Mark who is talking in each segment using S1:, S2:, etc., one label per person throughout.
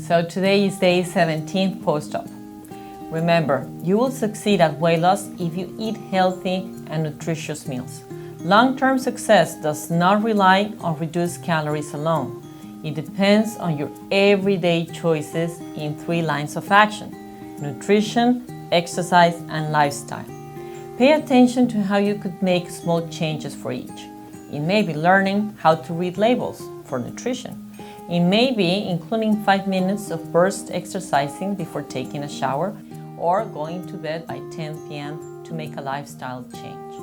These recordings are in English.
S1: So today is day 17 post-op. Remember, you will succeed at weight loss if you eat healthy and nutritious meals. Long-term success does not rely on reduced calories alone. It depends on your everyday choices in 3 lines of action: nutrition, exercise, and lifestyle. Pay attention to how you could make small changes for each. It may be learning how to read labels for nutrition. It may be including 5 minutes of burst exercising before taking a shower, or going to bed by 10 p.m. to make a lifestyle change.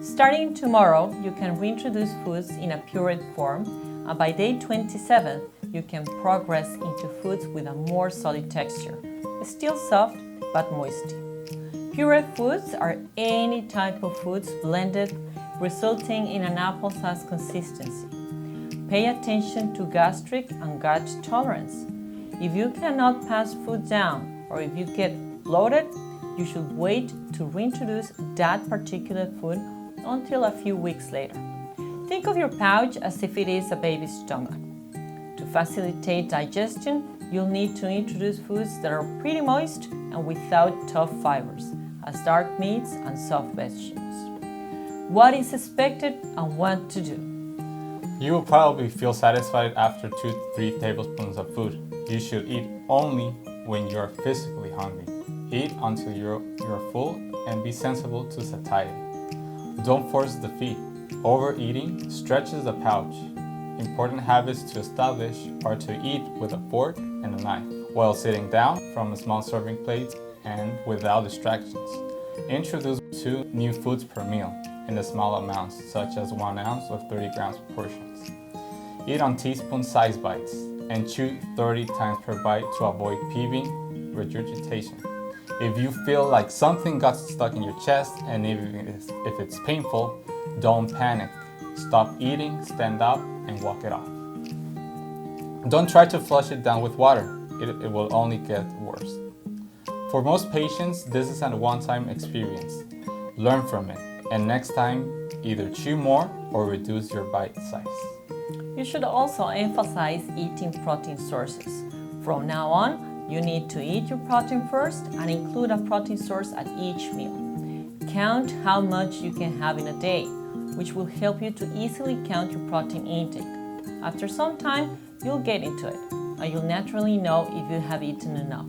S1: Starting tomorrow, you can reintroduce foods in a pureed form, and by day 27, you can progress into foods with a more solid texture, still soft but moisty. Pureed foods are any type of foods blended, resulting in an applesauce consistency. Pay attention to gastric and gut tolerance. If you cannot pass food down, or if you get bloated, you should wait to reintroduce that particular food until a few weeks later. Think of your pouch as if it is a baby's stomach. To facilitate digestion, you'll need to introduce foods that are pretty moist and without tough fibers, as dark meats and soft vegetables. What is expected and what to do?
S2: You will probably feel satisfied after 2 to 3 tablespoons of food. You should eat only when you are physically hungry. Eat until you're full and be sensible to satiety. Don't force the feed. Overeating stretches the pouch. Important habits to establish are to eat with a fork and a knife, while sitting down from a small serving plate and without distractions. Introduce 2 new foods per meal in the small amounts, such as 1 ounce or 30 grams portions. Eat on teaspoon-sized bites and chew 30 times per bite to avoid peeing, regurgitation. If you feel like something got stuck in your chest, and if it's painful, don't panic. Stop eating, stand up, and walk it off. Don't try to flush it down with water. It will only get worse. For most patients, this is a one-time experience. Learn from it, and next time, either chew more or reduce your bite size.
S1: You should also emphasize eating protein sources. From now on, you need to eat your protein first and include a protein source at each meal. Count how much you can have in a day, which will help you to easily count your protein intake. After some time, you'll get into it, and you'll naturally know if you have eaten enough.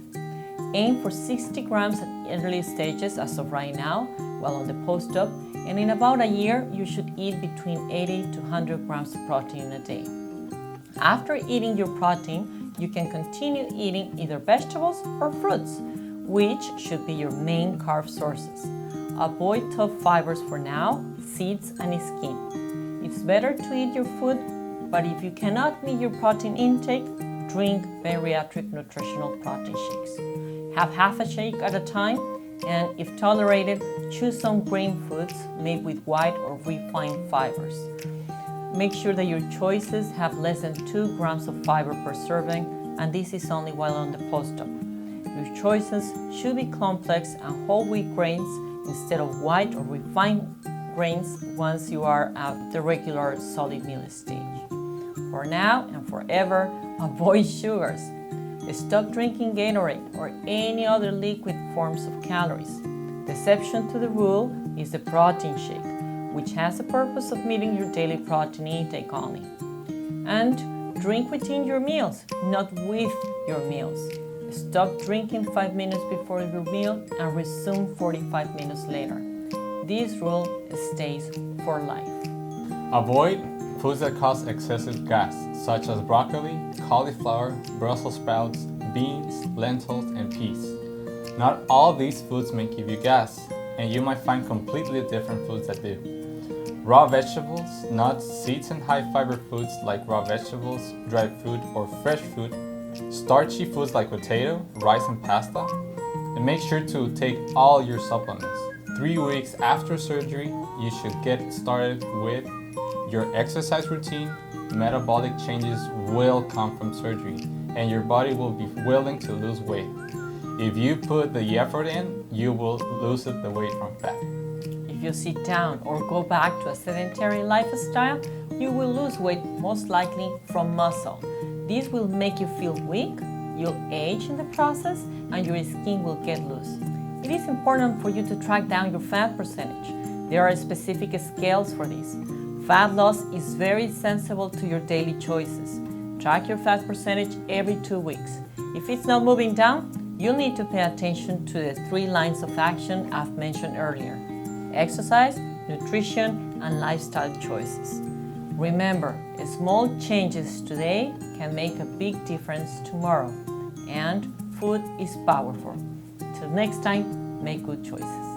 S1: Aim for 60 grams at early stages as of right now, while on the post-op, and in about a year, you should eat between 80 to 100 grams of protein a day. After eating your protein, you can continue eating either vegetables or fruits, which should be your main carb sources. Avoid tough fibers for now, seeds and skin. It's better to eat your food, but if you cannot meet your protein intake, drink bariatric nutritional protein shakes. Have half a shake at a time, and if tolerated, choose some grain foods made with white or refined fibers. Make sure that your choices have less than 2 grams of fiber per serving, and this is only while on the post-op. Your choices should be complex and whole wheat grains instead of white or refined grains once you are at the regular solid meal stage. For now and forever, avoid sugars. Stop drinking Gatorade or any other liquid forms of calories. The exception to the rule is the protein shake, which has the purpose of meeting your daily protein intake only. And drink within your meals, not with your meals. Stop drinking 5 minutes before your meal and resume 45 minutes later. This rule stays for life.
S2: Avoid foods that cause excessive gas, such as broccoli, cauliflower, Brussels sprouts, beans, lentils, and peas. Not all these foods may give you gas, and you might find completely different foods that do. Raw vegetables, nuts, seeds, and high-fiber foods like raw vegetables, dried fruit, or fresh fruit, starchy foods like potato, rice, and pasta, and make sure to take all your supplements. 3 weeks after surgery, you should get started with your exercise routine. Metabolic changes will come from surgery, and your body will be willing to lose weight. If you put the effort in, you will lose the weight from fat.
S1: If you sit down or go back to a sedentary lifestyle, you will lose weight most likely from muscle. This will make you feel weak, You'll age in the process and your skin will get loose. It is important for you to track down your fat percentage. There are specific scales for this. Fat loss is very sensible to your daily choices. Track your fat percentage every 2 weeks. If it's not moving down, you'll need to pay attention to the 3 lines of action I've mentioned earlier: exercise, nutrition, and lifestyle choices. Remember, small changes today can make a big difference tomorrow, and food is powerful. Till next time, make good choices.